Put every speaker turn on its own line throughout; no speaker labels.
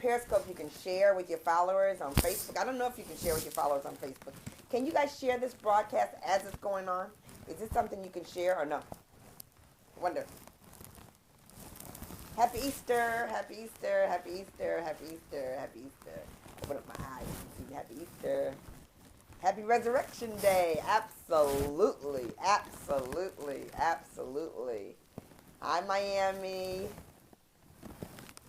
Periscope, you can share with your followers on Facebook. I don't know if you can share with your followers on Facebook. Can you guys share this broadcast as it's going on? Is this something you can share or no? I wonder. Happy Easter, happy Easter, happy Easter, happy Easter, happy Easter. Open up my eyes. Happy Easter. Happy Resurrection Day. Absolutely, absolutely, absolutely. Hi, Miami.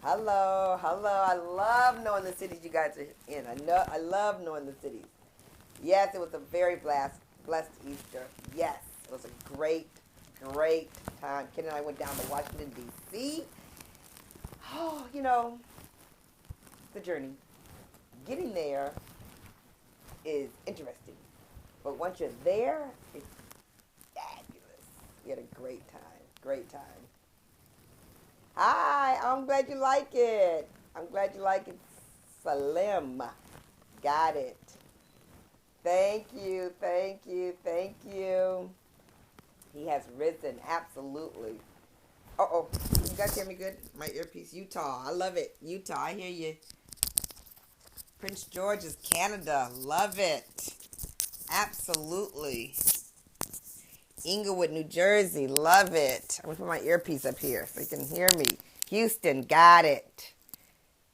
Hello, hello. I love knowing the cities you guys are in. I love knowing the cities. Yes, it was a very blessed Easter. Yes, it was a great time. Ken and I went down to Washington, D.C. Oh, the journey. Getting there is interesting. But once you're there, it's fabulous. We had a great time. Great time. Hi, I'm glad you like it. I'm glad you like it. Salim. Got it. Thank you, thank you, thank you. He has risen, absolutely. Uh-oh, you guys hear me good? My earpiece, Utah, I love it. Utah, I hear you. Prince George's, Canada, love it. Absolutely. Inglewood, New Jersey, love it. I'm going to put my earpiece up here so you can hear me. Houston, got it.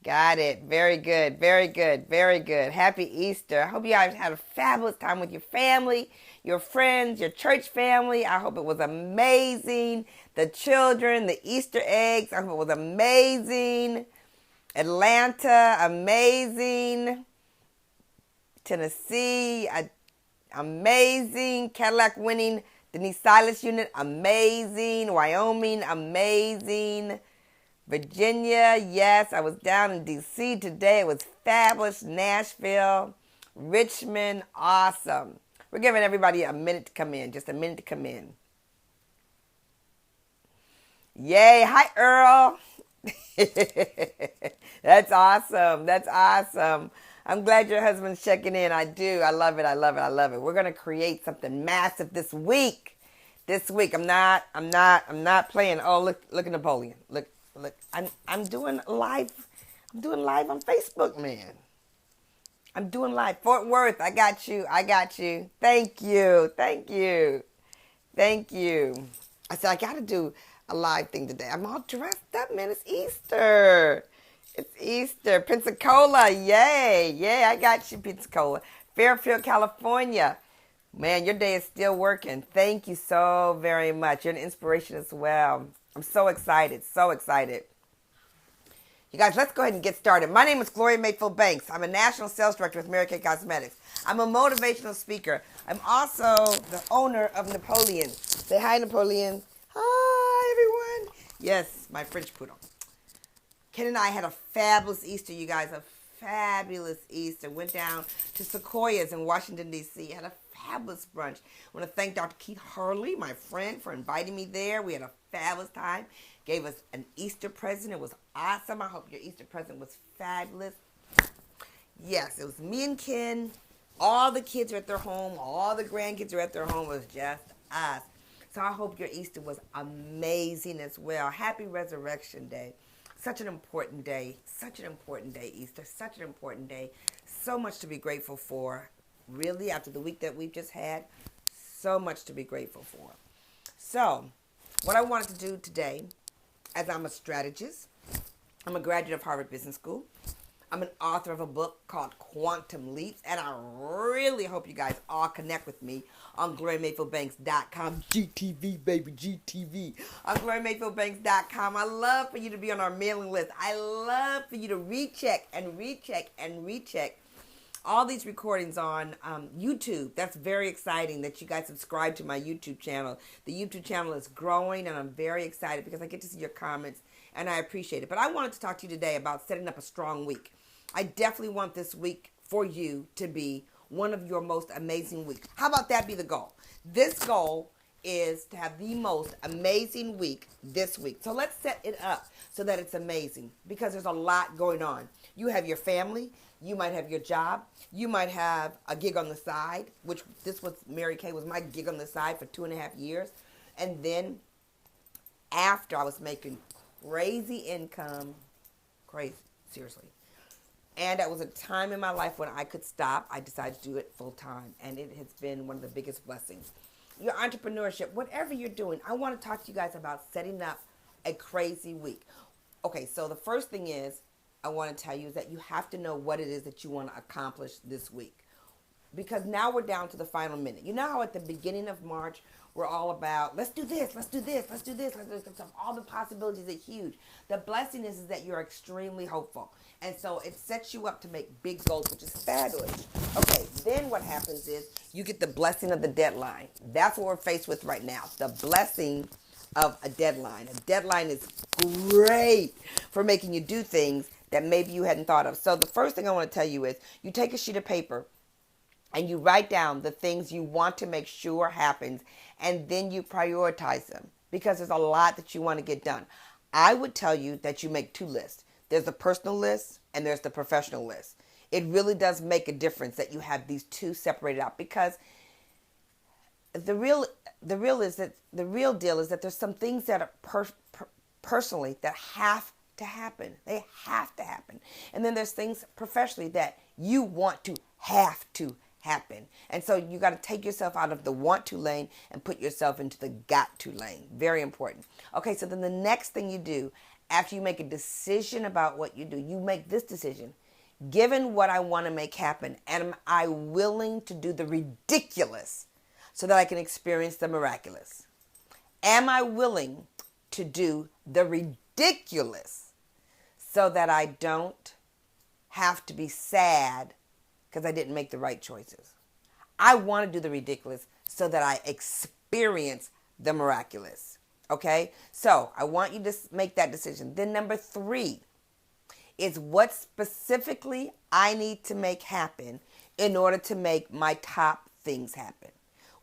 Got it. Very good, very good, very good. Happy Easter. I hope you guys had a fabulous time with your family, your friends, your church family. I hope it was amazing. The children, the Easter eggs, I hope it was amazing. Atlanta, amazing. Tennessee, amazing. Cadillac winning Denise Silas unit, amazing. Wyoming, amazing. Virginia, yes, I was down in D.C. today. It was fabulous. Nashville, Richmond, awesome. We're giving everybody a minute to come in, just a minute to come in. Yay, hi Earl. That's awesome. That's awesome. I'm glad your husband's checking in. I do. I love it. I love it. I love it. We're going to create something massive this week. This week. I'm not playing. Oh, look at Napoleon. Look, I'm doing live. I'm doing live on Facebook, man. I'm doing live. Fort Worth, I got you. I got you. Thank you. Thank you. Thank you. I said, I got to do a live thing today. I'm all dressed up, man. It's Easter. It's Easter. Pensacola, yay. Yay, I got you, Pensacola. Fairfield, California. Man, your day is still working. Thank you so very much. You're an inspiration as well. I'm so excited, so excited. You guys, let's go ahead and get started. My name is Gloria Mayfield Banks. I'm a national sales director with Mary Kay Cosmetics. I'm a motivational speaker. I'm also the owner of Napoleon. Say hi, Napoleon. Hi, everyone. Yes, my French poodle. Ken and I had a fabulous Easter, you guys, a fabulous Easter. Went down to Sequoia's in Washington, D.C. Had a fabulous brunch. I want to thank Dr. Keith Hurley, my friend, for inviting me there. We had a fabulous time. Gave us an Easter present. It was awesome. I hope your Easter present was fabulous. Yes, it was me and Ken. All the kids are at their home. All the grandkids are at their home. It was just us. So I hope your Easter was amazing as well. Happy Resurrection Day. Such an important day. Such an important day, Easter. Such an important day. So much to be grateful for. Really, after the week that we've just had, so much to be grateful for. So, what I wanted to do today, as I'm a strategist, I'm a graduate of Harvard Business School. I'm an author of a book called Quantum Leaps, and I really hope you guys all connect with me on GloriaMayfieldBanks.com. GTV, baby, GTV. On GloriaMayfieldBanks.com. I love for you to be on our mailing list. I love for you to recheck and recheck and recheck all these recordings on YouTube. That's very exciting that you guys subscribe to my YouTube channel. The YouTube channel is growing, and I'm very excited because I get to see your comments, and I appreciate it. But I wanted to talk to you today about setting up a strong week. I definitely want this week for you to be one of your most amazing weeks. How about that be the goal? This goal is to have the most amazing week this week. So let's set it up so that it's amazing, because there's a lot going on. You have your family. You might have your job. You might have a gig on the side, which this was Mary Kay was my gig on the side for 2.5 years. And then after I was making crazy income, crazy, seriously, And that was a time in my life when I could stop. I decided to do it full time. And it has been one of the biggest blessings. Your entrepreneurship, whatever you're doing, I want to talk to you guys about setting up a crazy week. Okay, so the first thing is I want to tell you is that you have to know what it is that you want to accomplish this week. Because now we're down to the final minute. You know how at the beginning of March we're all about let's do this, let's do this, let's do this, let's do this. All the possibilities are huge. The blessing is that you're extremely hopeful. And so it sets you up to make big goals, which is fabulous. Okay, then what happens is you get the blessing of the deadline. That's what we're faced with right now. The blessing of a deadline. A deadline is great for making you do things that maybe you hadn't thought of. So the first thing I want to tell you is you take a sheet of paper and you write down the things you want to make sure happens, and then you prioritize them because there's a lot that you want to get done. I would tell you that you make two lists. There's the personal list and there's the professional list. It really does make a difference that you have these two separated out, because the real deal is that there's some things that are personally that have to happen. They have to happen. And then there's things professionally that you want to have to happen. And so you got to take yourself out of the want to lane and put yourself into the got to lane. Very important. Okay, so then the next thing you do after you make a decision about what you do, you make this decision. Given what I want to make happen, am I willing to do the ridiculous so that I can experience the miraculous? Am I willing to do the ridiculous so that I don't have to be sad because I didn't make the right choices? I want to do the ridiculous so that I experience the miraculous. Okay? So I want you to make that decision. Then number 3 is what specifically I need to make happen in order to make my top things happen.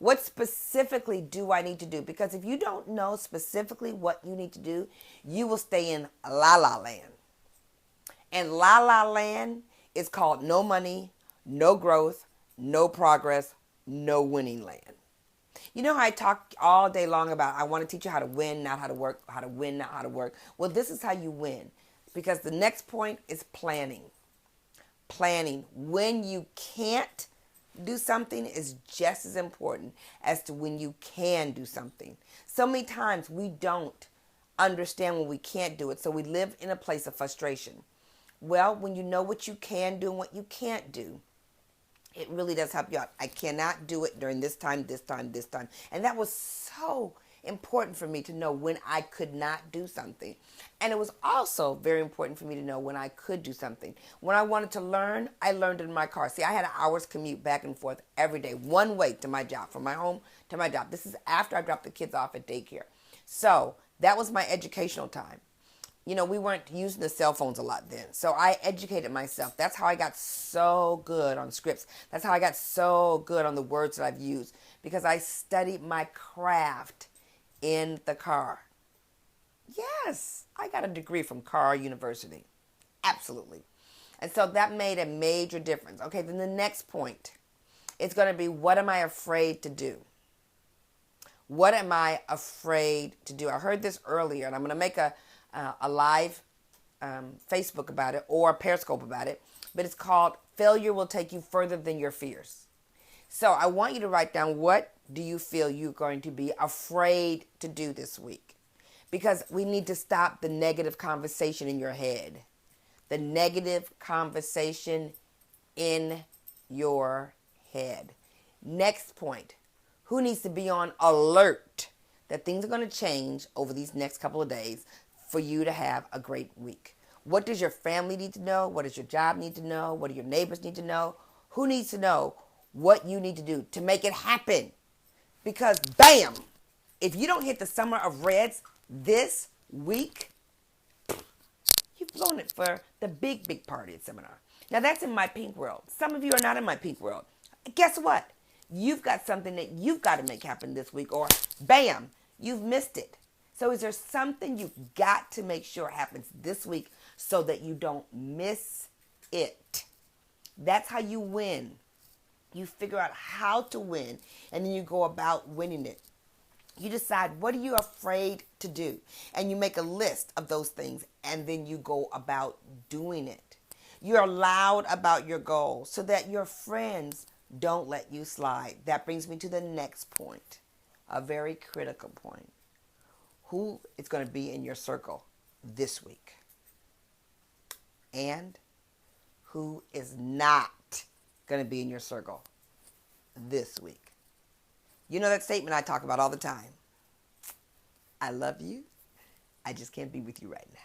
What specifically do I need to do? Because if you don't know specifically what you need to do, you will stay in la la land. And la la land is called no money, no growth, no progress, no winning land. You know how I talk all day long about I want to teach you how to win, not how to work, how to win, not how to work. Well, this is how you win. Because the next point is planning. Planning. When you can't do something is just as important as to when you can do something. So many times we don't understand when we can't do it, so we live in a place of frustration. Well, when you know what you can do and what you can't do, it really does help you out. I cannot do it during this time, this time, this time. And that was so important for me to know when I could not do something. And it was also very important for me to know when I could do something. When I wanted to learn, I learned in my car. See, I had an hour's commute back and forth every day, one way to my job, from my home to my job. This is after I dropped the kids off at daycare. So that was my educational time. You know, we weren't using the cell phones a lot then. So I educated myself. That's how I got so good on scripts. That's how I got so good on the words that I've used, because I studied my craft in the car. Yes, I got a degree from Carr University. Absolutely. And so that made a major difference. Okay, then the next point is going to be, what am I afraid to do? What am I afraid to do? I heard this earlier, and I'm going to make a live Facebook about it, or a Periscope about it, but it's called Failure Will Take You Further Than Your Fears. So I want you to write down, what do you feel you're going to be afraid to do this week? Because we need to stop the negative conversation in your head. The negative conversation in your head. Next point, who needs to be on alert that things are going to change over these next couple of days for you to have a great week? What does your family need to know? What does your job need to know? What do your neighbors need to know? Who needs to know what you need to do to make it happen? Because bam, if you don't hit the Summer of Reds this week, you've blown it for the big party at seminar. Now that's in my pink world. Some of you are not in my pink world. Guess what? You've got something that you've got to make happen this week, or bam, you've missed it. So is there something you've got to make sure happens this week so that you don't miss it? That's how you win. You figure out how to win, and then you go about winning it. You decide, what are you afraid to do? And you make a list of those things, and then you go about doing it. You're loud about your goals so that your friends don't let you slide. That brings me to the next point, a very critical point. Who is going to be in your circle this week? And who is not going to be in your circle this week? You know that statement I talk about all the time. I love you. I just can't be with you right now.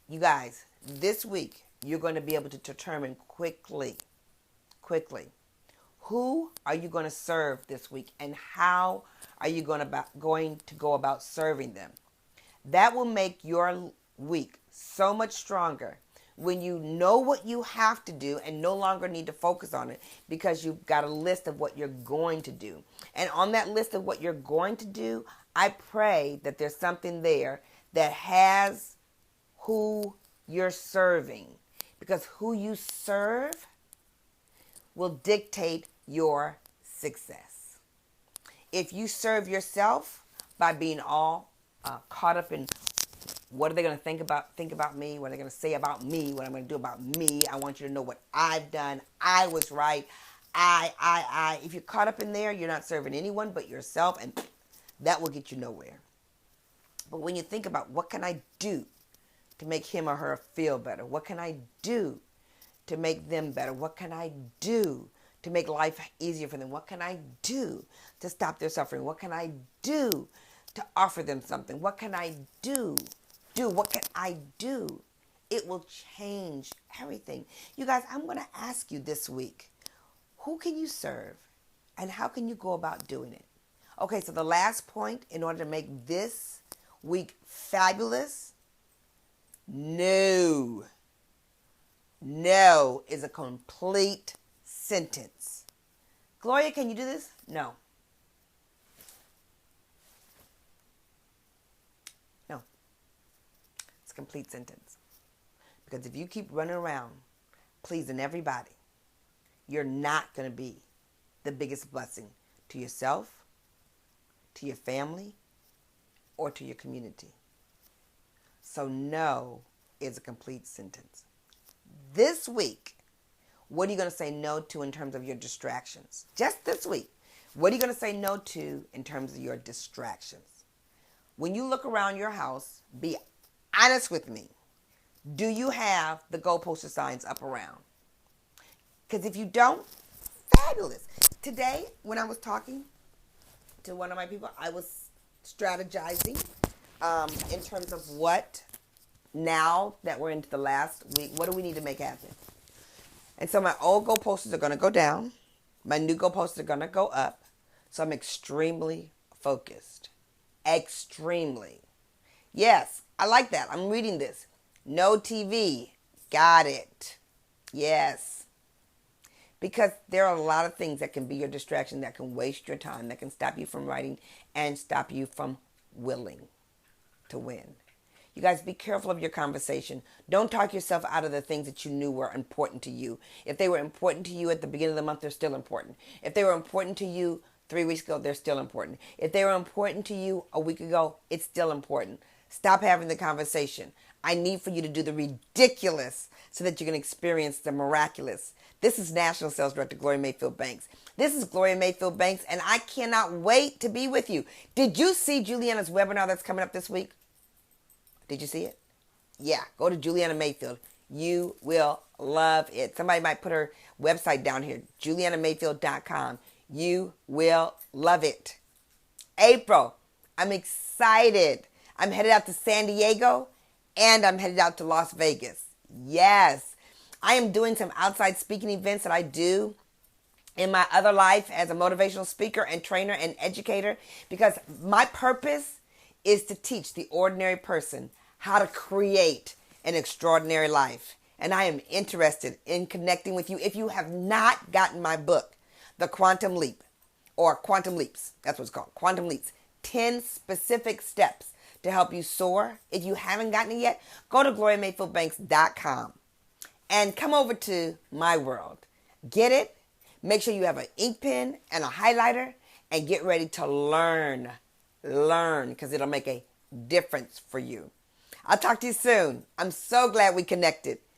You guys, this week, you're going to be able to determine quickly, who are you going to serve this week and how are you going to go about serving them. That will make your week so much stronger when you know what you have to do and no longer need to focus on it because you've got a list of what you're going to do. And on that list of what you're going to do, I pray that there's something there that has who you're serving, because who you serve will dictate your success. If you serve yourself by being all caught up in what are they going to think about me, what are they going to say about me, what I'm going to do about me, I want you to know what I've done, I was right, I. If you're caught up in there, you're not serving anyone but yourself, and that will get you nowhere. But when you think about what can I do to make him or her feel better? What can I do to make them better? What can I do to make life easier for them? What can I do to stop their suffering? What can I do to offer them something? What can I do? What can I do? It will change everything. You guys, I'm going to ask you this week, who can you serve and how can you go about doing it? Okay, so the last point in order to make this week fabulous, no is a complete sentence. Gloria, can you do this? No. It's a complete sentence. Because if you keep running around pleasing everybody, you're not going to be the biggest blessing to yourself, to your family, or to your community. So no is a complete sentence. This week, what are you going to say no to in terms of your distractions? Just this week, what are you going to say no to in terms of your distractions? When you look around your house, be honest with me. Do you have the goalposter signs up around? Because if you don't, fabulous. Today, when I was talking to one of my people, I was strategizing in terms of what, now that we're into the last week, what do we need to make happen? And so my old goalposts are going to go down. My new goalposts are going to go up. So I'm extremely focused. Extremely. Yes, I like that. I'm reading this. No TV. Got it. Yes. Because there are a lot of things that can be your distraction, that can waste your time, that can stop you from writing and stop you from willing to win. You guys, be careful of your conversation. Don't talk yourself out of the things that you knew were important to you. If they were important to you at the beginning of the month, they're still important. If they were important to you 3 weeks ago, they're still important. If they were important to you a week ago, it's still important. Stop having the conversation. I need for you to do the ridiculous so that you can experience the miraculous. This is National Sales Director Gloria Mayfield Banks. This is Gloria Mayfield Banks, and I cannot wait to be with you. Did you see Juliana's webinar that's coming up this week? Did you see it? Yeah, go to Juliana Mayfield. You will love it. Somebody might put her website down here, julianamayfield.com. You will love it. April, I'm excited. I'm headed out to San Diego, and I'm headed out to Las Vegas. Yes, I am doing some outside speaking events that I do in my other life as a motivational speaker and trainer and educator, because my purpose is to teach the ordinary person how to create an extraordinary life. And I am interested in connecting with you. If you have not gotten my book, The Quantum Leap, or Quantum Leaps, that's what it's called, Quantum Leaps, 10 specific steps to help you soar. If you haven't gotten it yet, go to GloriaMayfieldBanks.com and come over to my world. Get it? Make sure you have an ink pen and a highlighter and get ready to learn, because it'll make a difference for you. I'll talk to you soon. I'm so glad we connected.